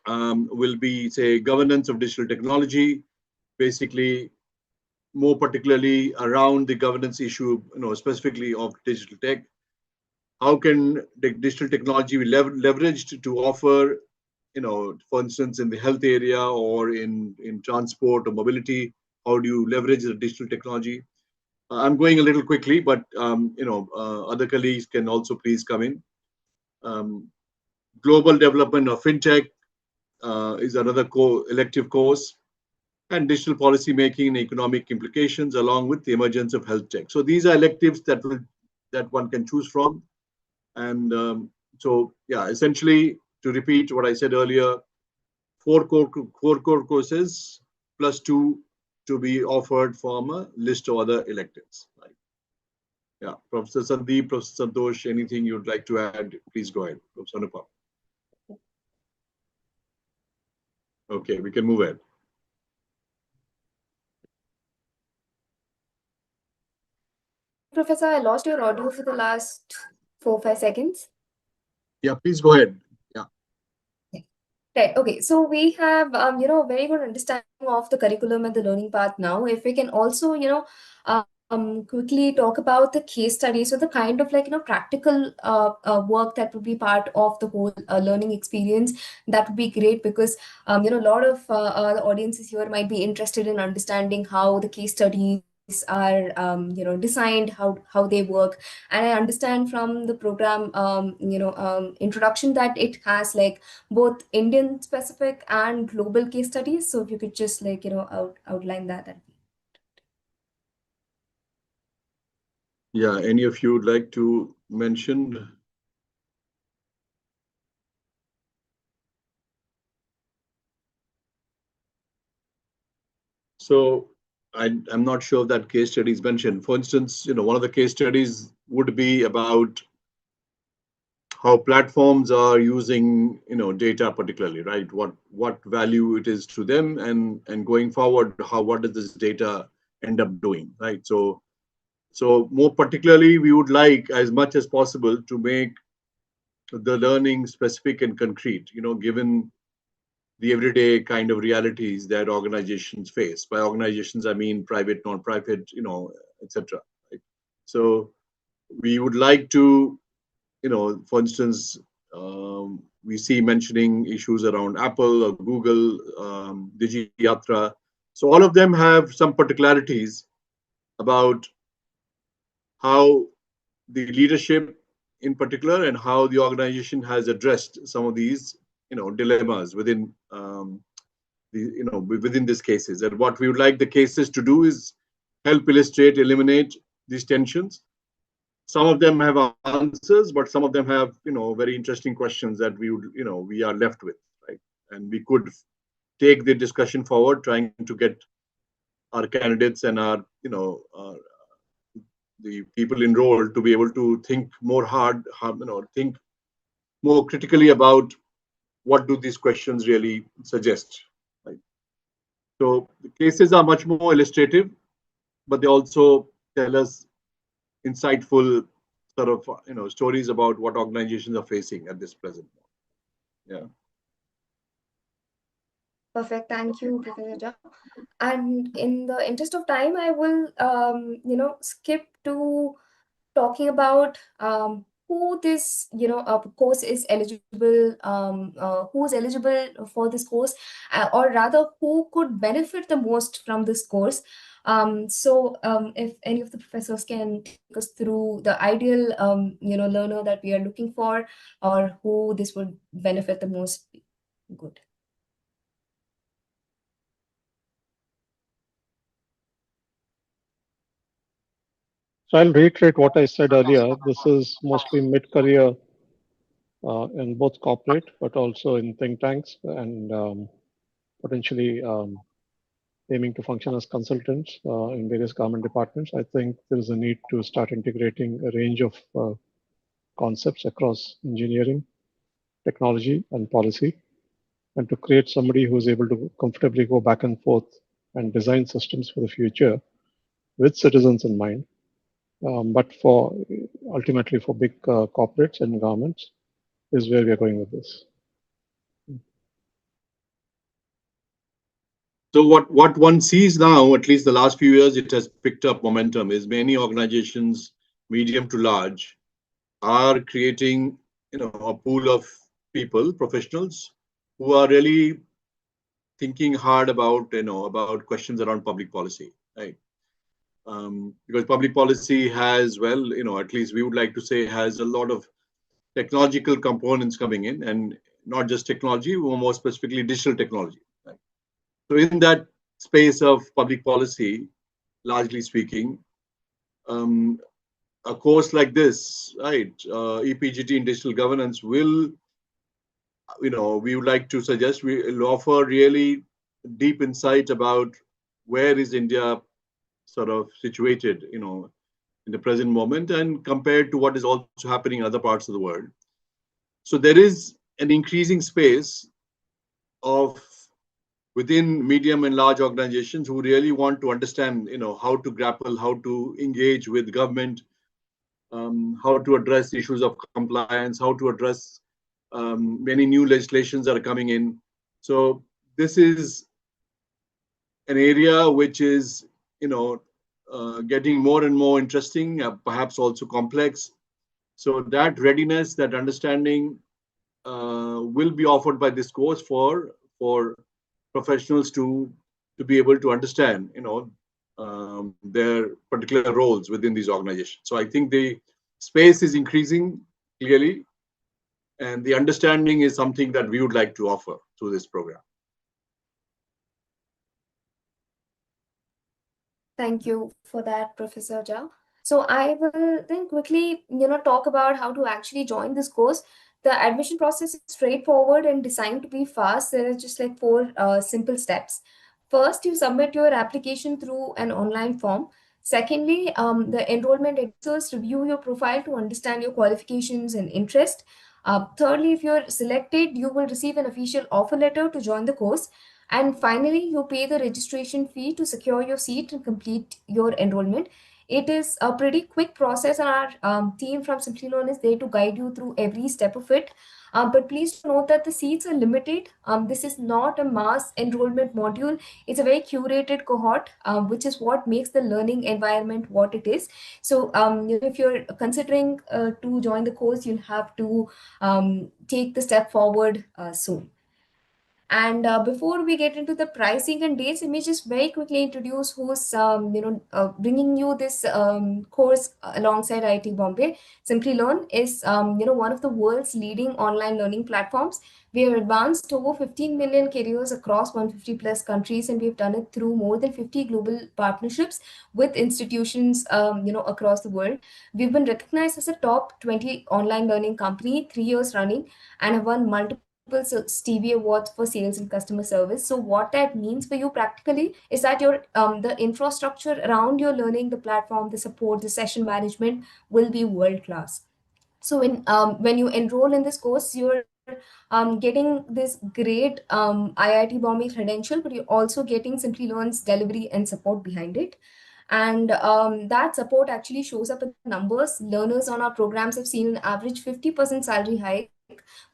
will be, say, governance of digital technology, basically more particularly around the governance issue, specifically of digital tech. How can the digital technology be leveraged to offer, for instance, in the health area or in transport or mobility? How do you leverage the digital technology? I'm going a little quickly, but other colleagues can also please come in. Global development of fintech is another elective course, and digital policy making and economic implications, along with the emergence of health tech. So these are electives that one can choose from. And so, yeah, essentially, to repeat what I said earlier, 4 core courses plus 2 to be offered from a list of other electives. Right? Yeah, Professor Sandeep, Professor Santosh, anything you'd like to add? Please go ahead. Professor Anupam. Okay, we can move ahead. Professor, I lost your audio for the last 4-5 seconds. Yeah, please go ahead. Yeah. Right. Okay. So we have, very good understanding of the curriculum and the learning path now. If we can also, quickly talk about the case studies, so the kind of practical work that would be part of the whole learning experience, that would be great because, a lot of the audiences here might be interested in understanding how the case studies are, designed, how they work. And I understand from the program, introduction that it has like both Indian specific and global case studies. So if you could just outline that. Yeah, any of you would like to mention? So I'm not sure if that case study is mentioned. For instance, one of the case studies would be about how platforms are using, data particularly, right? What value it is to them, and going forward, what does this data end up doing, right? So more particularly, we would like as much as possible to make the learning specific and concrete, given the everyday kind of realities that organizations face. By organizations, I mean private, non-profit, etc. Right? So we would like to, for instance, we see mentioning issues around Apple or Google, Digi Yatra. So all of them have some particularities about how the leadership in particular and how the organization has addressed some of these, dilemmas within within these cases. And what we would like the cases to do is help illustrate, eliminate these tensions. Some of them have answers, but some of them have, very interesting questions that we are left with, right? And we could take the discussion forward, trying to get our candidates and the people enrolled to be able to think more think more critically about what do these questions really suggest, right? So the cases are much more illustrative, but they also tell us insightful sort of stories about what organizations are facing at this present moment. Yeah. Perfect. Thank you, Professor Jha. And in the interest of time, I will, skip to talking about who this, course is eligible, who's eligible for this course, or rather, who could benefit the most from this course. If any of the professors can take us through the ideal, learner that we are looking for, or who this would benefit the most, good. So I'll reiterate what I said earlier. This is mostly mid-career in both corporate, but also in think tanks and potentially aiming to function as consultants in various government departments. I think there is a need to start integrating a range of concepts across engineering, technology, and policy, and to create somebody who's able to comfortably go back and forth and design systems for the future with citizens in mind, but for ultimately for big corporates and governments is where we are going with this. So what one sees now, at least the last few years, it has picked up momentum, is many organizations, medium to large, are creating, a pool of people, professionals, who are really thinking hard about, about questions around public policy, right? Because public policy has, well, at least we would like to say, has a lot of technological components coming in, and not just technology, more specifically digital technology. Right? So in that space of public policy, largely speaking, a course like this, right, EPGT in digital governance will, we would like to suggest will offer really deep insight about where is India sort of situated, in the present moment and compared to what is also happening in other parts of the world. So there is an increasing space of within medium and large organizations who really want to understand, how to grapple, how to engage with government, how to address issues of compliance, how to address many new legislations that are coming in. So this is an area which is, getting more and more interesting, perhaps also complex. So that readiness, that understanding will be offered by this course for professionals to be able to understand, their particular roles within these organizations. So I think the space is increasing clearly, and the understanding is something that we would like to offer through this program. Thank you for that, Professor Jha. So I will then quickly, talk about how to actually join this course. The admission process is straightforward and designed to be fast. There are just like four simple steps. First, you submit your application through an online form. Secondly, the enrollment editors review your profile to understand your qualifications and interest. Thirdly, if you're selected, you will receive an official offer letter to join the course. And finally, you pay the registration fee to secure your seat and complete your enrollment. It is a pretty quick process, and our team from Simplilearn is there to guide you through every step of it. But please note that the seats are limited. This is not a mass enrollment module. It's a very curated cohort, which is what makes the learning environment what it is. So, if you're considering to join the course, you'll have to take the step forward soon. And before we get into the pricing and dates, let me just very quickly introduce who's bringing you this course alongside IIT Bombay. Simplilearn is one of the world's leading online learning platforms. We have advanced over 15 million careers across 150 plus countries, and we've done it through more than 50 global partnerships with institutions across the world. We've been recognized as a top 20 online learning company 3 years running and have won multiple Stevie Awards for sales and customer service. So what that means for you practically is that your the infrastructure around your learning, the platform, the support, the session management will be world class. So when you enroll in this course, you're getting this great IIT Bombay credential, but you're also getting Simplilearn's delivery and support behind it. And that support actually shows up in the numbers. Learners on our programs have seen an average 50% salary hike.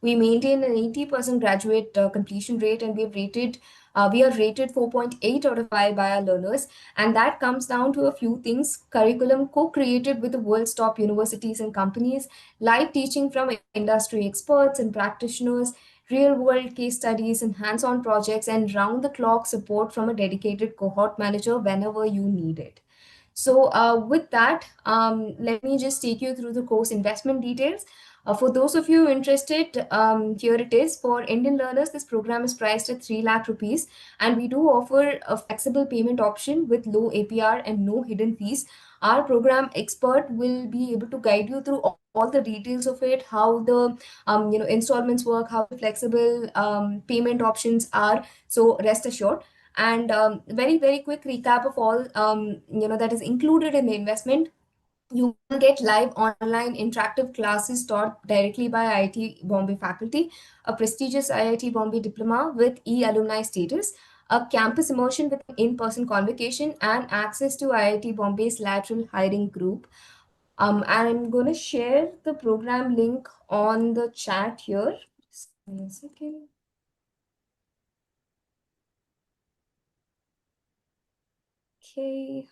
We maintain an 80% graduate completion rate, and we are rated 4.8 out of 5 by our learners. And that comes down to a few things: curriculum co-created with the world's top universities and companies, live teaching from industry experts and practitioners, real-world case studies and hands-on projects, and round-the-clock support from a dedicated cohort manager whenever you need it. So with that, let me just take you through the course investment details. For those of you interested, here it is. For Indian learners, this program is priced at 3 lakh rupees, and we do offer a flexible payment option with low APR and no hidden fees. Our program expert will be able to guide you through all the details of it, how the installments work, how the flexible payment options are. So rest assured. And very, very quick recap of all that is included in the investment. You will get live online interactive classes taught directly by IIT Bombay faculty, a prestigious IIT Bombay diploma with e-alumni status, a campus immersion with an in-person convocation, and access to IIT Bombay's lateral hiring group. And I'm going to share the program link on the chat here. Just give me a second. Okay.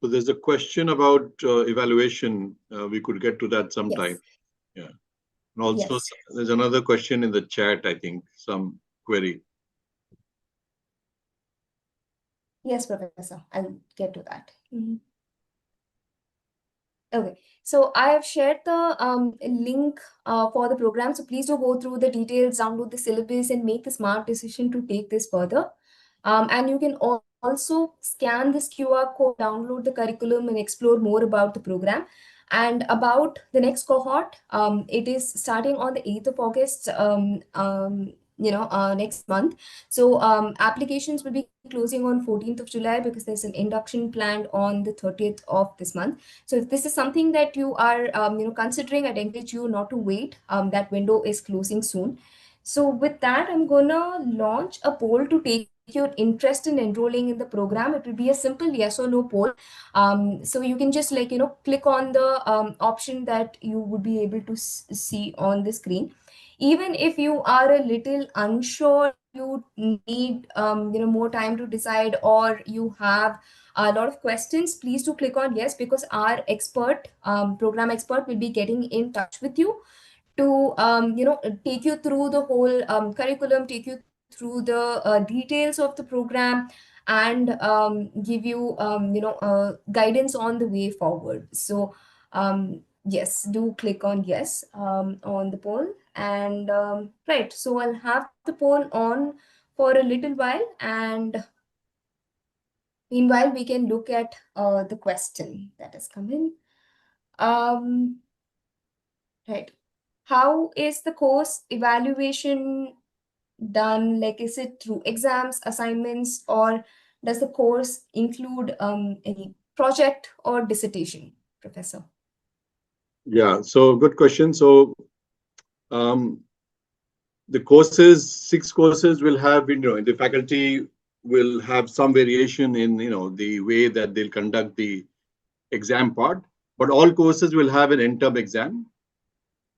So there's a question about evaluation. We could get to that sometime. Yes. Yeah. And also, Yes. there's another question in the chat, I think, some query. Yes, Professor. I'll get to that. Okay, so I have shared the link for the program. So please do go through the details, download the syllabus, and make a smart decision to take this further. And you can also scan this QR code, download the curriculum, and explore more about the program. And about the next cohort, it is starting on the 8th of August. next month. So applications will be closing on 14th of July because there's an induction planned on the 30th of this month. So if this is something that you are considering, I'd encourage you not to wait. That window is closing soon. So with that, I'm gonna launch a poll to take your interest in enrolling in the program. It will be a simple yes or no poll. So you can just click on the option that you would be able to see on the screen. Even if you are a little unsure, you need more time to decide, or you have a lot of questions, please do click on yes, because our expert, program expert, will be getting in touch with you to take you through the whole curriculum, take you through the details of the program, and give you guidance on the way forward. So yes, do click on yes on the poll. And right, so I'll have the poll on for a little while, and meanwhile we can look at the question that has come in. Right, how is the course evaluation done? Like, is it through exams, assignments, or does the course include any project or dissertation, Professor? Yeah, so good question. So um, the courses, 6 courses will have, the faculty will have some variation in, the way that they'll conduct the exam part, but all courses will have an end-term exam.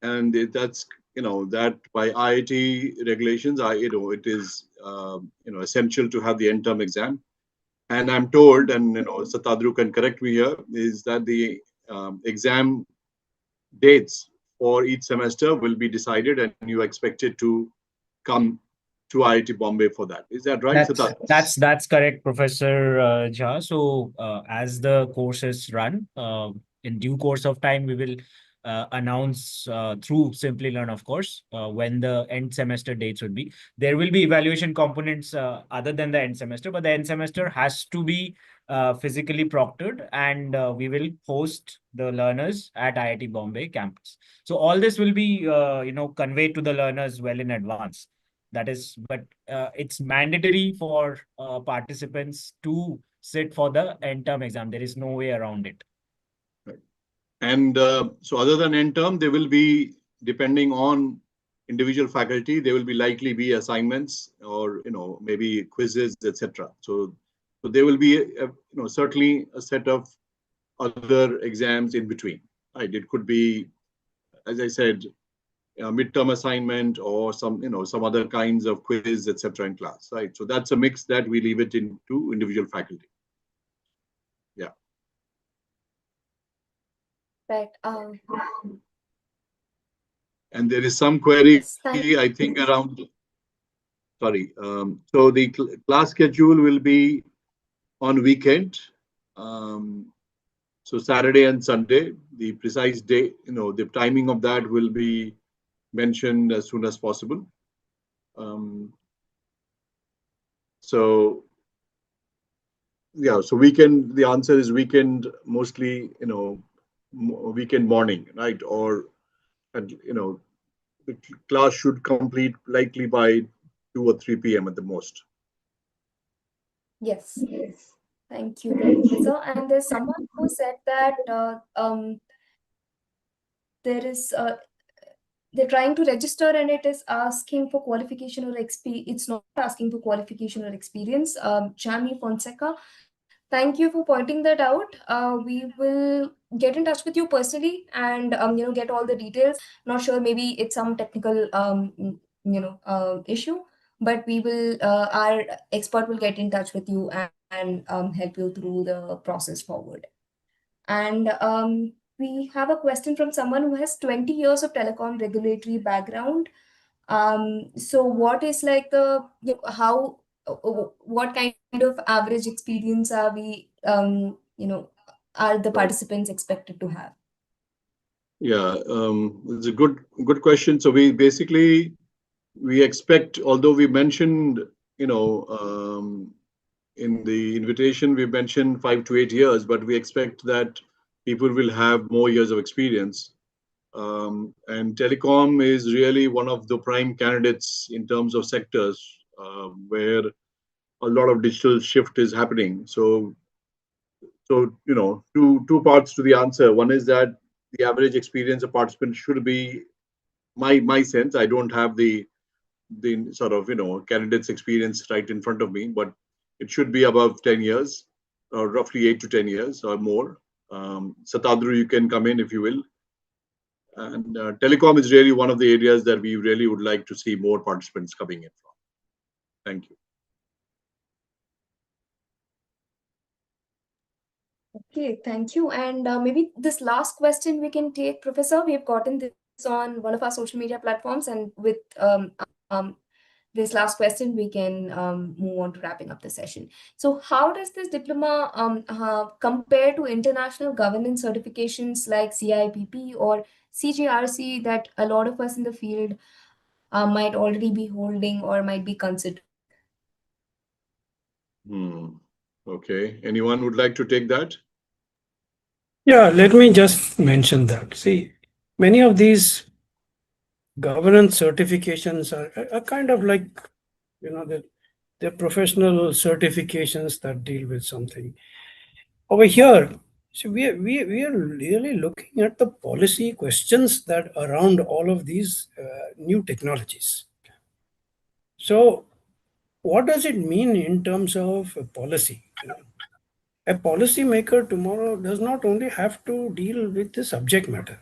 And that's, that by IIT regulations, it is, essential to have the end-term exam. And I'm told, and, Satadru can correct me here, is that the exam dates for each semester will be decided, and you are expected to come to IIT Bombay for that. Is that right, Siddharth? That's correct, Professor Jha. So as the courses run, in due course of time, we will announce through Simplilearn, of course, when the end semester dates would be. There will be evaluation components other than the end semester, but the end semester has to be physically proctored, and we will host the learners at IIT Bombay campus. So all this will be conveyed to the learners well in advance. That is, but it's mandatory for participants to sit for the end term exam. There is no way around it. Right. And so other than end term, there will be, depending on individual faculty, there will be likely be assignments or, maybe quizzes, etc. So there will be, certainly a set of other exams in between. Right? It could be, as I said, a midterm assignment or some other kinds of quiz, etc. in class, right? So that's a mix that we leave it into individual faculty. Yeah. Right. And there is some query, Yes, I think, around. Sorry. So the class schedule will be on weekend. So Saturday and Sunday. The precise day, the timing of that will be mentioned as soon as possible. So yeah, so weekend, the answer is weekend, mostly, weekend morning, right? Or, the class should complete likely by 2 or 3 p.m. at the most. yes. Thank you, Professor. And there's someone who said that there is they're trying to register and it is asking for qualification or experience. It's not asking for qualification or experience. Jamie Fonseca, thank you for pointing that out. We will get in touch with you personally and get all the details. Not sure, maybe it's some technical issue, but we will our expert will get in touch with you and help you through the process forward. And we have a question from someone who has 20 years of telecom regulatory background. So what is like the, how, what kind of average experience are we, are the participants expected to have? Yeah, it's a good question. So we expect, although we mentioned, in the invitation, we mentioned 5 to 8 years, but we expect that people will have more years of experience. And telecom is really one of the prime candidates in terms of sectors where a lot of digital shift is happening. So two parts to the answer. One is that the average experience of participant should be my sense. I don't have the sort of candidates experience right in front of me, but it should be above 10 years, or roughly 8 to 10 years or more. Satadru, you can come in if you will. And telecom is really one of the areas that we really would like to see more participants coming in from. Thank you. Okay, thank you. And maybe this last question we can take, Professor. We've gotten this on one of our social media platforms, and with this last question, we can move on to wrapping up the session. So, how does this diploma compare to international governance certifications like CIPP or CGRC that a lot of us in the field might already be holding or might be considering? Okay. Anyone would like to take that? Yeah, let me just mention that. See, many of these governance certifications are kind of like, they're professional certifications that deal with something. Over here, so we are really looking at the policy questions that around all of these new technologies. So, what does it mean in terms of policy? A policy maker tomorrow does not only have to deal with the subject matter.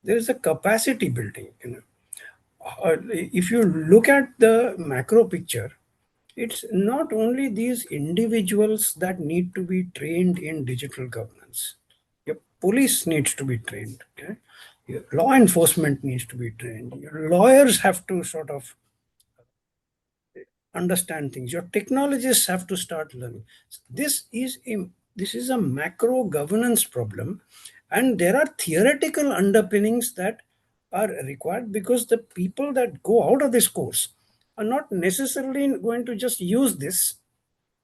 There is a capacity building. If you look at the macro picture, it's not only these individuals that need to be trained in digital governance. Your police needs to be trained. Okay? Your law enforcement needs to be trained. Your lawyers have to sort of understand things. Your technologists have to start learning. This is a macro governance problem, and there are theoretical underpinnings that are required because the people that go out of this course are not necessarily going to just use this,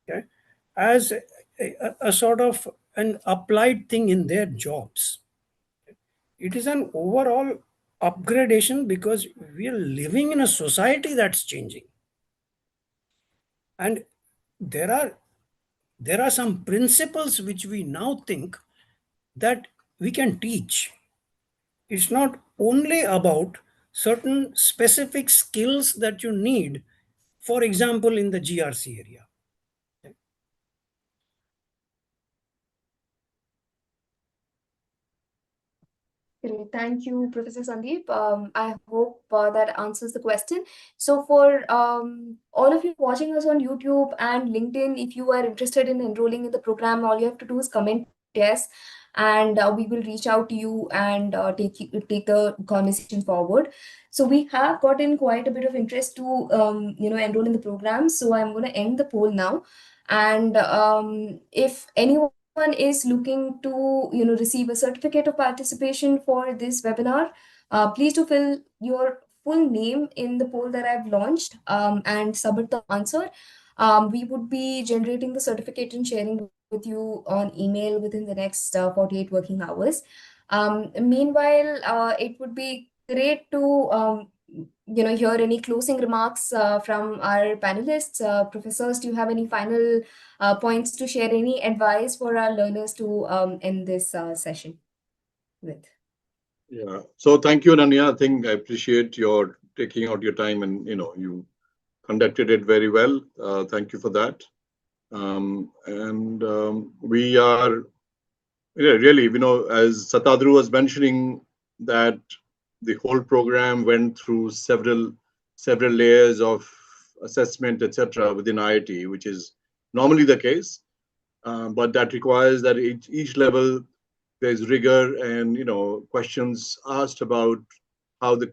okay, as a sort of an applied thing in their jobs. It is an overall upgradation because we are living in a society that's changing. And there are some principles which we now think that we can teach. It's not only about certain specific skills that you need, for example, in the GRC area. Great. Thank you, Professor Sandeep. I hope that answers the question. So, for all of you watching us on YouTube and LinkedIn, if you are interested in enrolling in the program, all you have to do is comment yes, and we will reach out to you and take the conversation forward. So, we have gotten quite a bit of interest to enroll in the program. So, I'm going to end the poll now, and if anyone is looking to receive a certificate of participation for this webinar, please do fill your full name in the poll that I've launched and submit the answer. We would be generating the certificate and sharing with you on email within the next 48 working hours. Meanwhile, it would be great to hear any closing remarks from our panelists. Professors, do you have any final points to share, any advice for our learners to end this session with? Yeah. So thank you, Ananya. I think I appreciate your taking out your time, and you conducted it very well. Thank you for that. We are really, as Satadru was mentioning, that the whole program went through several layers of assessment, etc., within IIT, which is normally the case, but that requires that each level there's rigor and questions asked about how the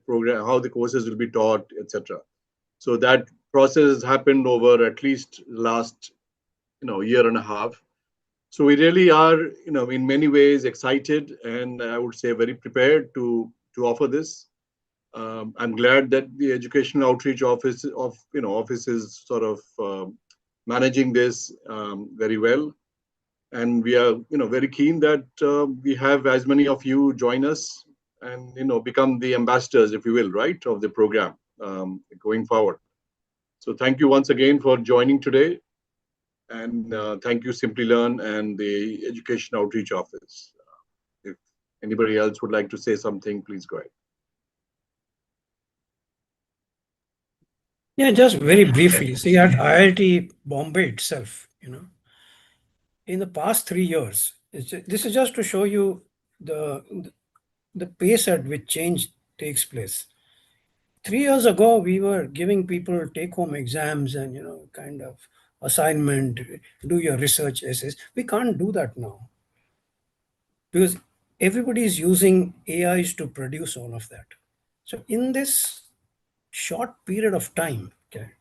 courses will be taught, etc. So that process happened over at least last year and a half. So we really are in many ways excited, and I would say very prepared to offer this. I'm glad that the educational outreach office is sort of managing this very well, and we are very keen that we have as many of you join us and become the ambassadors, if you will, right, of the program going forward. So thank you once again for joining today, and thank you Simplilearn and the Education Outreach Office. If anybody else would like to say something, please go ahead. Yeah, just very briefly. See, at IIT Bombay itself, in the past 3 years, this is just to show you the pace at which change takes place. 3 years ago, we were giving people take-home exams and kind of assignment, do your research essays. We can't do that now because everybody is using AIs to produce all of that. So in this short period of time, okay,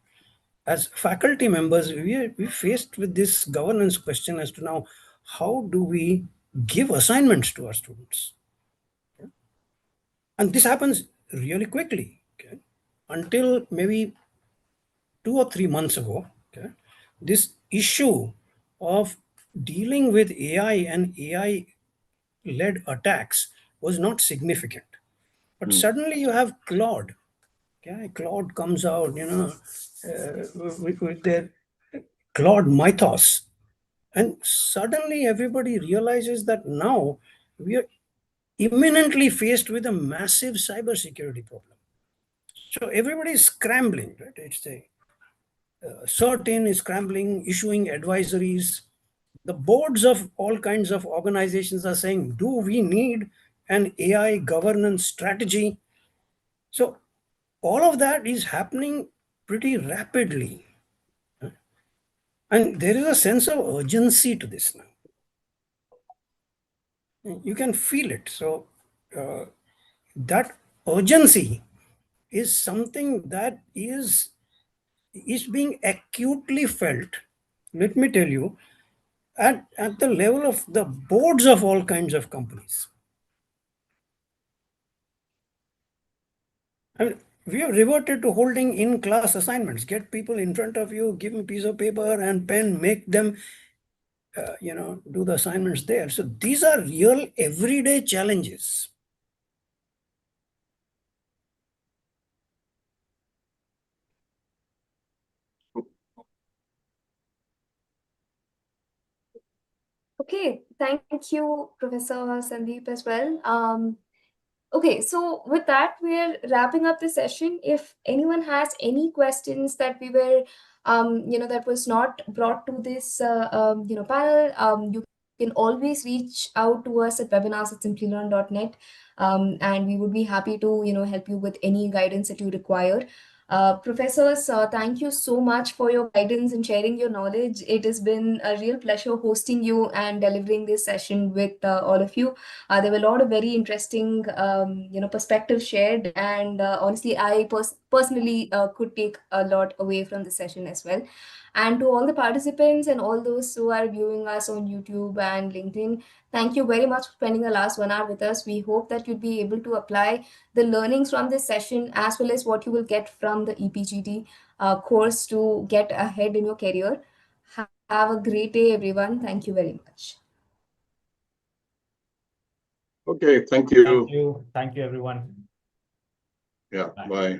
as faculty members, we faced with this governance question as to now, how do we give assignments to our students? Okay? And this happens really quickly. Okay? Until maybe 2 or 3 months ago, okay, this issue of dealing with AI and AI-led attacks was not significant. But suddenly you have Claude. Okay? Claude comes out, with their Claude mythos. And suddenly everybody realizes that now we are imminently faced with a massive cybersecurity problem. So everybody is scrambling, right? It's the CERT-in is scrambling, issuing advisories. The boards of all kinds of organizations are saying, do we need an AI governance strategy? So all of that is happening pretty rapidly. And there is a sense of urgency to this now. You can feel it. So that urgency is something that is being acutely felt, let me tell you, at the level of the boards of all kinds of companies. And we have reverted to holding in-class assignments. Get people in front of you, give them a piece of paper and pen, make them do the assignments there. So these are real everyday challenges. Okay, thank you, Professor Sandeep, as well. Okay, so with that, we're wrapping up the session. If anyone has any questions that we were, that was not brought to this, panel, you can always reach out to us at webinars@simplilearn.net, and we would be happy to, help you with any guidance that you require. Professors, thank you so much for your guidance and sharing your knowledge. It has been a real pleasure hosting you and delivering this session with all of you. There were a lot of very interesting, perspectives shared, and honestly, I personally could take a lot away from the session as well. And to all the participants and all those who are viewing us on YouTube and LinkedIn, thank you very much for spending the last 1 hour with us. We hope that you'll be able to apply the learnings from this session as well as what you will get from the EPGT course to get ahead in your career. Have a great day, everyone. Thank you very much. Okay, thank Thank you. you. Thank you, everyone. Yeah, Bye. bye.